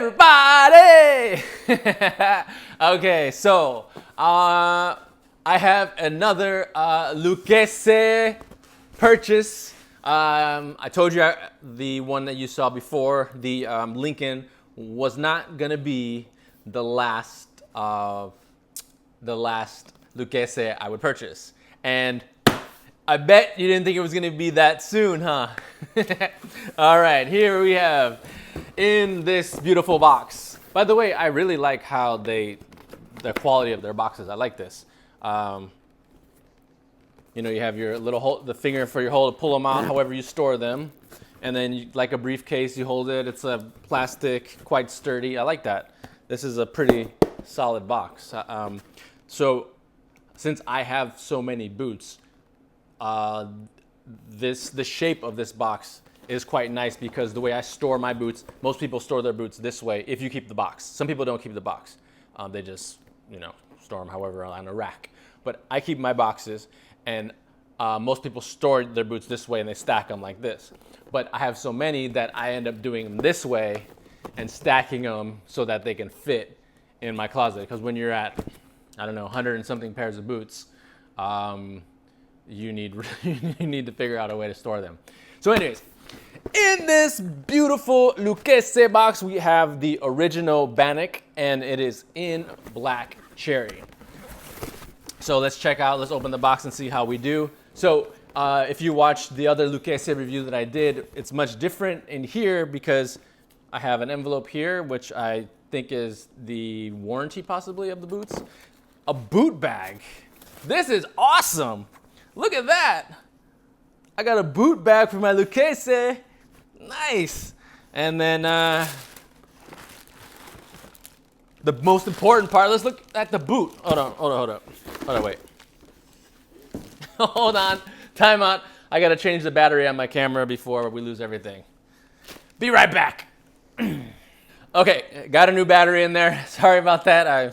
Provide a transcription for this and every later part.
everybody! Okay, so I have another Lucchese purchase. I told you the one that you saw before, the Lincoln, was not gonna be the last Lucchese I would purchase, and I bet you didn't think it was gonna be that soon, huh? All right, here we have in this beautiful box. By the way, I really like how the quality of their boxes. I like this. You know, you have your little hole, the finger for your hole to pull them out, however you store them. And then you, like a briefcase, you hold it. It's a plastic, quite sturdy. I like that. This is a pretty solid box. So since I have so many boots, the shape of this box is quite nice because the way I store my boots, most people store their boots this way if you keep the box. Some people don't keep the box. They just, you know, store them however on a rack. But I keep my boxes, and most people store their boots this way and they stack them like this. But I have so many that I end up doing them this way and stacking them so that they can fit in my closet. Because when you're at, I don't know, 100 and something pairs of boots, you need to figure out a way to store them. So anyways, in this beautiful Lucchese box, we have the original Bannock, and it is in black cherry. So let's open the box and see how we do. So if you watched the other Lucchese review that I did, it's much different in here because I have an envelope here, which I think is the warranty possibly of the boots. A boot bag. This is awesome. Look at that. I got a boot bag for my Lucchese. Nice. And then the most important part, let's look at the boot. Hold on, wait. Hold on, time out. I gotta change the battery on my camera before we lose everything. Be right back. Okay, got a new battery in there. Sorry about that. I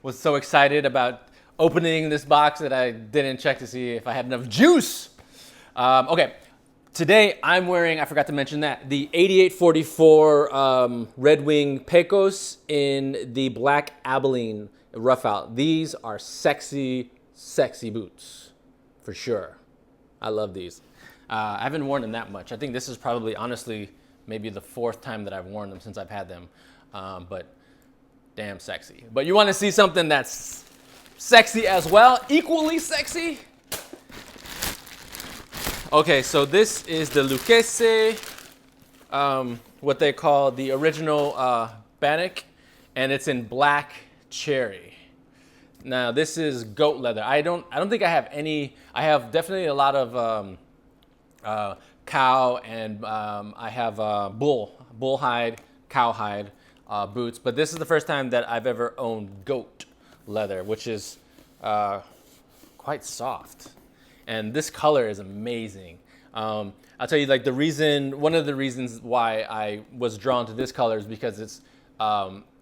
was so excited about opening this box that I didn't check to see if I had enough juice. Okay, today I'm wearing, I forgot to mention that, the 8844 Red Wing Pecos in the black Abilene rough out. These are sexy, sexy boots, for sure. I love these. I haven't worn them that much. I think this is probably, honestly, maybe the fourth time that I've worn them since I've had them, but damn sexy. But you want to see something that's sexy as well, equally sexy? Okay, so this is the Lucchese, what they call the original Bannock, and it's in black cherry. Now this is goat leather. I don't think I have any. I have definitely a lot of cow, and I have bull hide, cow hide boots. But this is the first time that I've ever owned goat leather, which is quite soft. And this color is amazing. I'll tell you, like, one of the reasons why I was drawn to this color is because it's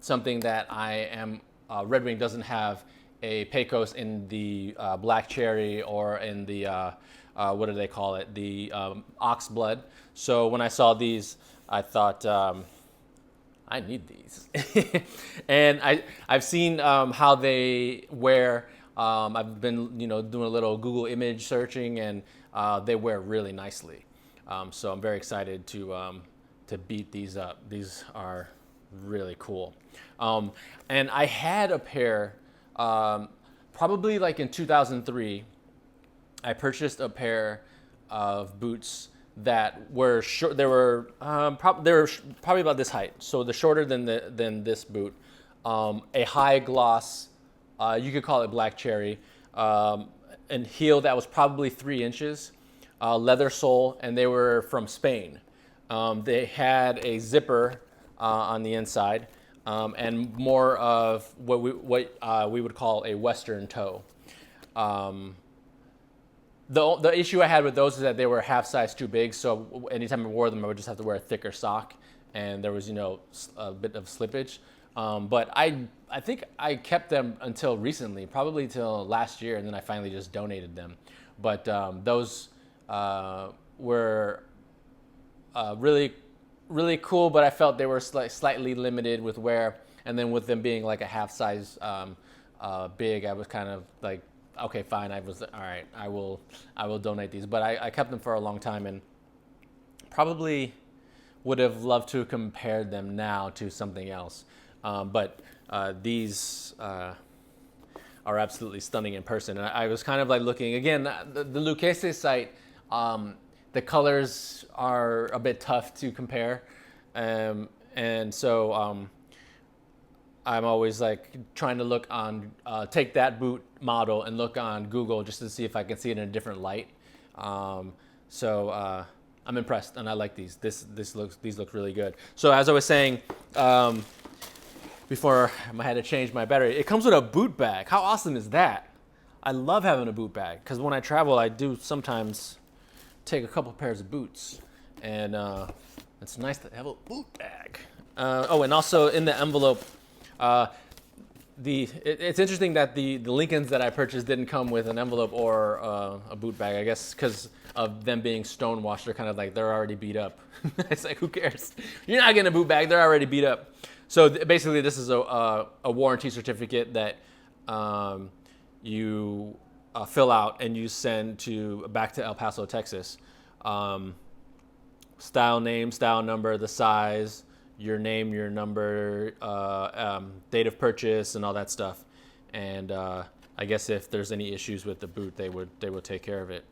something that I am, Red Wing doesn't have a Pecos in the black cherry or in the, what do they call it? The ox blood. So when I saw these, I thought, I need these. And I've seen how they wear. I've been, doing a little Google image searching, and they wear really nicely. So I'm very excited to beat these up. These are really cool. And I had a pair, probably like in 2003. I purchased a pair of boots that were short. They were probably about this height, so they're shorter than this boot. A high gloss. You could call it black cherry, and heel that was probably 3 inches, leather sole, and they were from Spain. They had a zipper on the inside, and more of what we would call a Western toe. The issue I had with those is that they were half size too big, so anytime I wore them, I would just have to wear a thicker sock, and there was a bit of slippage. But I think I kept them until recently, probably till last year, and then I finally just donated them. But those were really really cool, but I felt they were slightly limited with wear. And then with them being like a half size big, I was kind of like, okay, fine. I was all right. I will donate these. But I kept them for a long time and probably would have loved to compare them now to something else. But these are absolutely stunning in person. And I was kind of like looking again. The Lucchese site. The colors are a bit tough to compare, and so I'm always like trying to look on, take that boot model and look on Google just to see if I can see it in a different light. So I'm impressed, and I like these. These look really good. So as I was saying, before I had to change my battery, it comes with a boot bag. How awesome is that? I love having a boot bag because when I travel, I do sometimes take a couple pairs of boots, and it's nice to have a boot bag. Oh, and also in the envelope, it's interesting that the Lincolns that I purchased didn't come with an envelope or a boot bag. I guess because of them being stonewashed, they're kind of like they're already beat up. It's like, who cares? You're not getting a boot bag; they're already beat up. So basically, this is a warranty certificate that you fill out and you send back to El Paso, Texas. Style name, style number, the size, your name, your number, date of purchase, and all that stuff. And I guess if there's any issues with the boot, they would take care of it.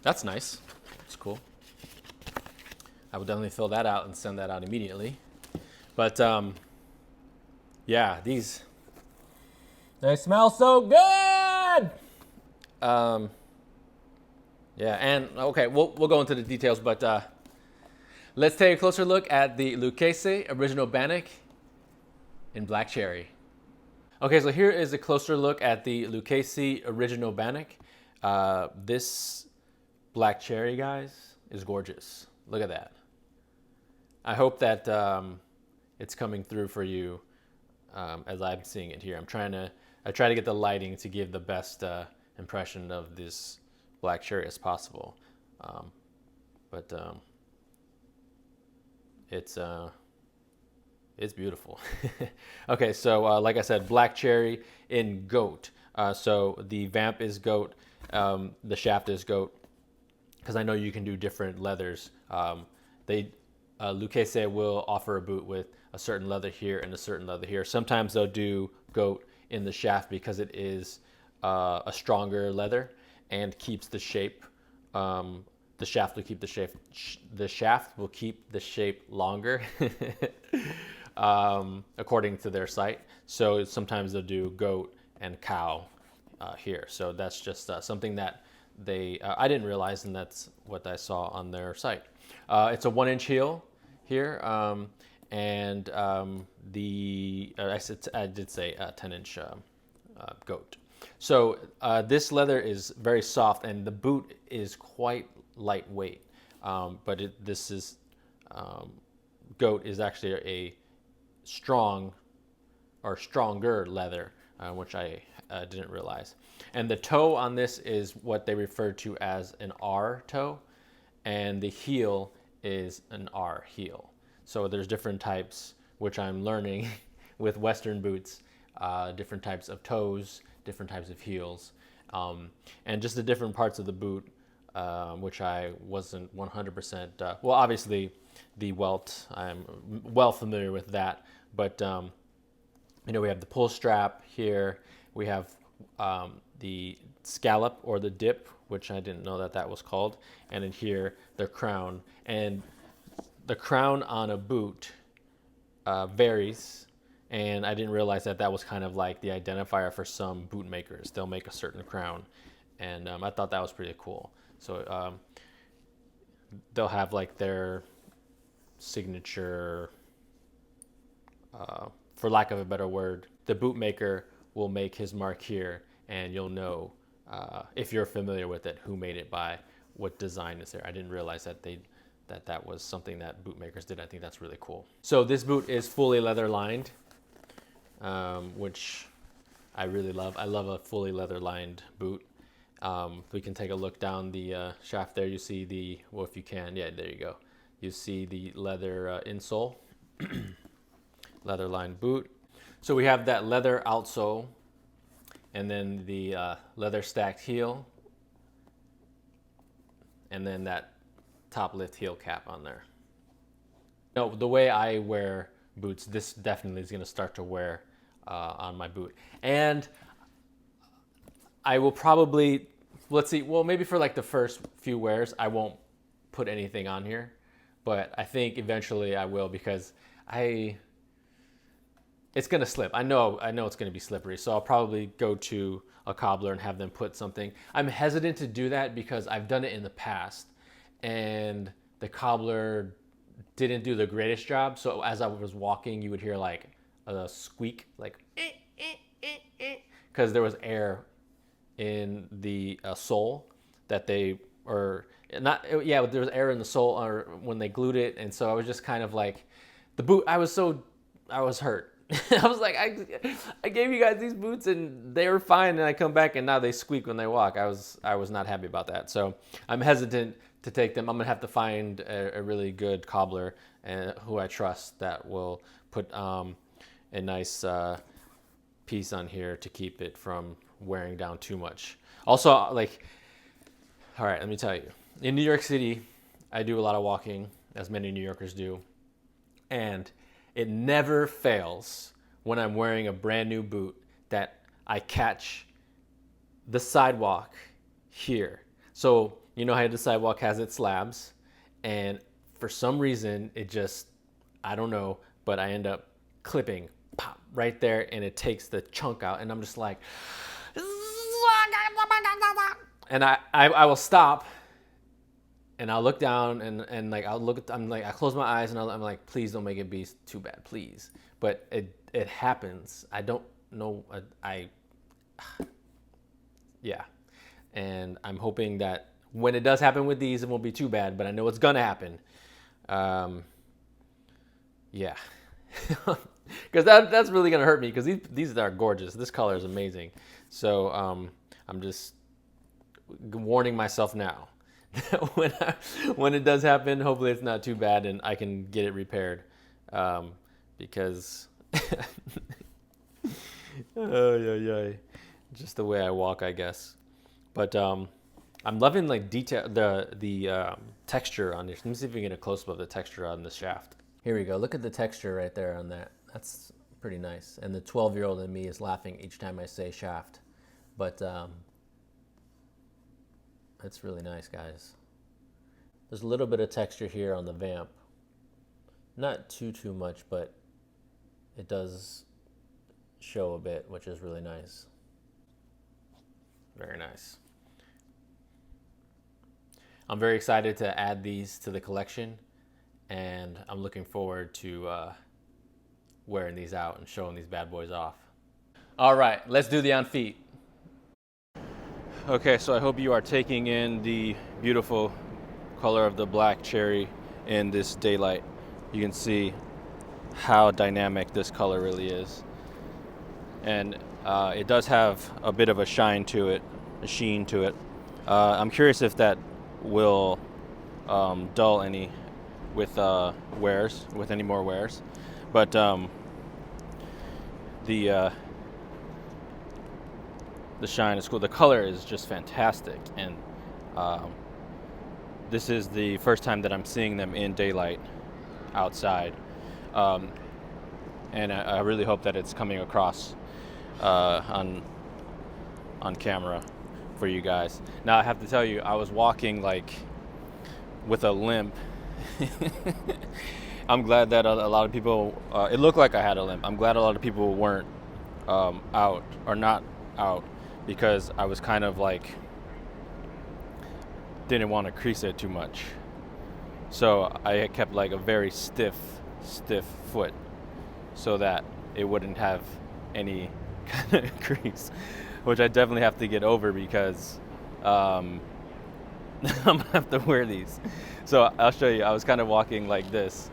That's nice. That's cool. I would definitely fill that out and send that out immediately. But yeah, they smell so good. Yeah, and okay, we'll go into the details, but let's take a closer look at the Lucchese Original Bannock in Black Cherry. Okay, so here is a closer look at the Lucchese Original Bannock. This Black Cherry, guys, is gorgeous. Look at that. I hope that it's coming through for you as I'm seeing it here. I try to get the lighting to give the best impression of this Black Cherry as possible, but it's beautiful. Okay, so like I said, Black Cherry in goat. So the vamp is goat, the shaft is goat, because I know you can do different leathers. Lucchese will offer a boot with a certain leather here and a certain leather here. Sometimes they'll do goat in the shaft because it is a stronger leather and keeps the shape. The shaft will keep the shape. The shaft will keep the shape longer, according to their site. So sometimes they'll do goat and cow here. So that's just something that I didn't realize, and that's what I saw on their site. It's a 1-inch heel here, and I did say 10-inch goat. So this leather is very soft, and the boot is quite lightweight. But this is goat is actually a strong or stronger leather, which I didn't realize. And the toe on this is what they refer to as an R toe, and the heel is an R heel. So there's different types, which I'm learning with Western boots, different types of toes, different types of heels, and just the different parts of the boot, which I wasn't 100%. Well, obviously the welt, I'm well familiar with that, but we have the pull strap here. We have the scallop or the dip, which I didn't know that was called, and in here the crown. And the crown on a boot varies, and I didn't realize that was kind of like the identifier for some boot makers. They'll make a certain crown, and I thought that was pretty cool. So they'll have like their signature, for lack of a better word, the boot maker will make his mark here, and you'll know if you're familiar with it, who made it by what design is there. I didn't realize that that was something that boot makers did. I think that's really cool. So this boot is fully leather lined, which I really love. I love a fully leather lined boot. We can take a look down the shaft there. You see the, well, if you can, yeah, there you go. You see the leather insole, leather lined boot. So we have that leather outsole, and then the leather stacked heel, and then that top lift heel cap on there. No, the way I wear boots, this definitely is going to start to wear on my boot. And I will probably, let's see, well, maybe for like the first few wears, I won't put anything on here. But I think eventually I will, because it's going to slip. I know it's going to be slippery. So I'll probably go to a cobbler and have them put something. I'm hesitant to do that because I've done it in the past and the cobbler didn't do the greatest job. So as I was walking, you would hear like a squeak, like, because there was air in the sole that they, or not, yeah, there was air in the sole or when they glued it. And so I was just kind of like, the boot, I was hurt. I was like, I gave you guys these boots and they were fine, and I come back and now they squeak when they walk. I was not happy about that. So I'm hesitant to take them. I'm gonna have to find a really good cobbler and who I trust that will put a nice piece on here to keep it from wearing down too much. Also, like, all right, let me tell you, in New York City, I do a lot of walking, as many New Yorkers do, and it never fails when I'm wearing a brand new boot that I catch the sidewalk here. So you know how the sidewalk has its slabs, and for some reason it just, I don't know, but I end up clipping pop right there, and it takes the chunk out, and I'm just like, and I will stop. And I'll look down and like I'll look at, I'm like, I close my eyes and I'm like, please don't make it be too bad, please. But it happens. I don't know. Yeah. And I'm hoping that when it does happen with these, it won't be too bad. But I know it's gonna happen. Yeah. Because that's really gonna hurt me, because these are gorgeous. This color is amazing. So I'm just warning myself now. When it does happen, hopefully it's not too bad and I can get it repaired, because just the way I walk, I guess. But I'm loving like detail, the texture on this. Let me see if we can get a close up of the texture on the shaft. Here we go. Look at the texture right there on that. That's pretty nice. And the 12-year-old in me is laughing each time I say shaft, but that's really nice, guys. There's a little bit of texture here on the vamp. Not too much, but it does show a bit, which is really nice. Very nice. I'm very excited to add these to the collection, and I'm looking forward to wearing these out and showing these bad boys off. All right, let's do the on feet. Okay, so I hope you are taking in the beautiful color of the black cherry in this daylight. You can see how dynamic this color really is. And it does have a bit of a shine to it, a sheen to it. I'm curious if that will dull any with wears, with any more wears. But the shine is cool. The color is just fantastic, and this is the first time that I'm seeing them in daylight outside, and I really hope that it's coming across on camera for you guys. Now I have to tell you, I was walking like with a limp. I'm glad that a lot of people, it looked like I had a limp. I'm glad a lot of people weren't out or not out, because I was kind of like, didn't want to crease it too much. So I kept like a very stiff foot so that it wouldn't have any kind of crease, which I definitely have to get over, because I'm gonna have to wear these. So I'll show you. I was kind of walking like this,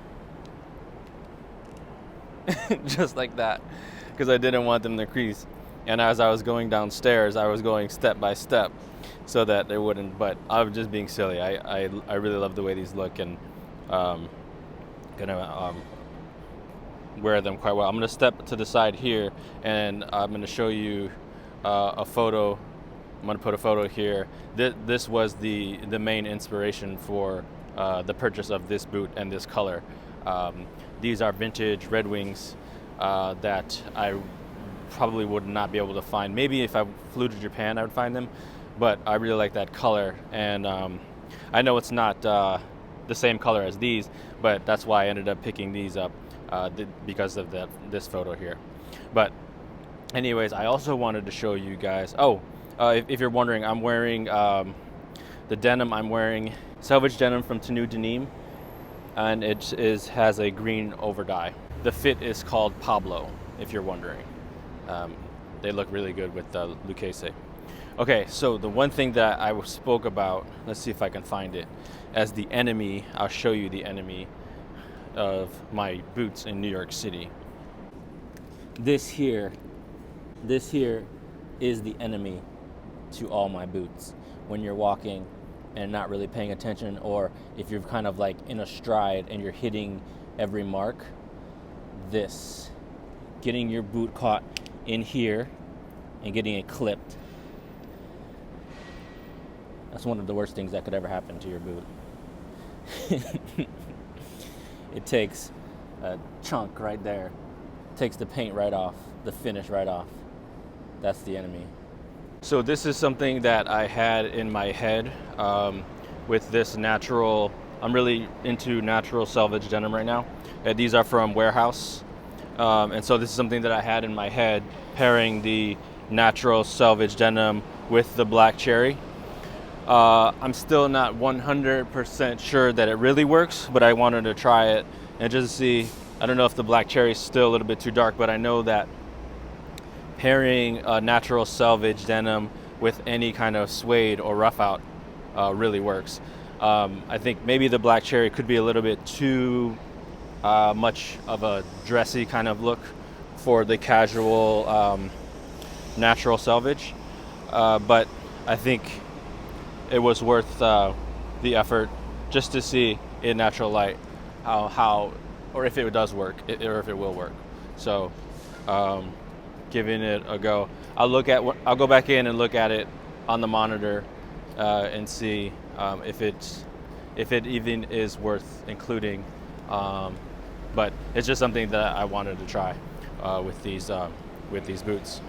just like that, because I didn't want them to crease. And as I was going downstairs, I was going step by step. so that they wouldn't. But I'm just being silly. I really love the way these look, and gonna wear them quite well. I'm gonna step to the side here, and I'm gonna show you a photo. I'm gonna put a photo here. This was the main inspiration for the purchase of this boot and this color. These are vintage Red Wings that I probably would not be able to find. Maybe if I flew to Japan, I would find them, but I really like that color, and I know it's not the same color as these, but that's why I ended up picking these up because of this photo here. But anyways, I also wanted to show you guys. If you're wondering, I'm wearing the denim. I'm wearing Selvage denim from Tenu Denim, and it has a green over dye. The fit is called Pablo, if you're wondering. They look really good with the Lucchese. Okay, so the one thing that I spoke about, let's see if I can find it, as the enemy, I'll show you the enemy of my boots in New York City. This here is the enemy to all my boots. When you're walking and not really paying attention, or if you're kind of like in a stride and you're hitting every mark, getting your boot caught in here and getting it clipped, that's one of the worst things that could ever happen to your boot. It takes a chunk right there, takes the paint right off, the finish right off. That's the enemy. So this is something that I had in my head with this natural, I'm really into natural selvage denim right now. These are from Warehouse. And so this is something that I had in my head, pairing the natural selvage denim with the black cherry. I'm still not 100% sure that it really works, but I wanted to try it and just see. I don't know if the black cherry is still a little bit too dark, but I know that pairing natural selvage denim with any kind of suede or rough out really works. I think maybe the black cherry could be a little bit too much of a dressy kind of look for the casual natural selvage, but I think it was worth the effort just to see in natural light how or if it does work or if it will work. So giving it a go. I'll go back in and look at it on the monitor and see if it even is worth including. But it's just something that I wanted to try with these boots.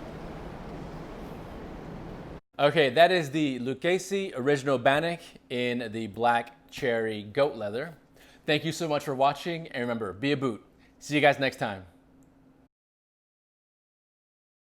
Okay, that is the Lucchese Original Bannock in the black cherry goat leather. Thank you so much for watching, and remember, be a boot. See you guys next time.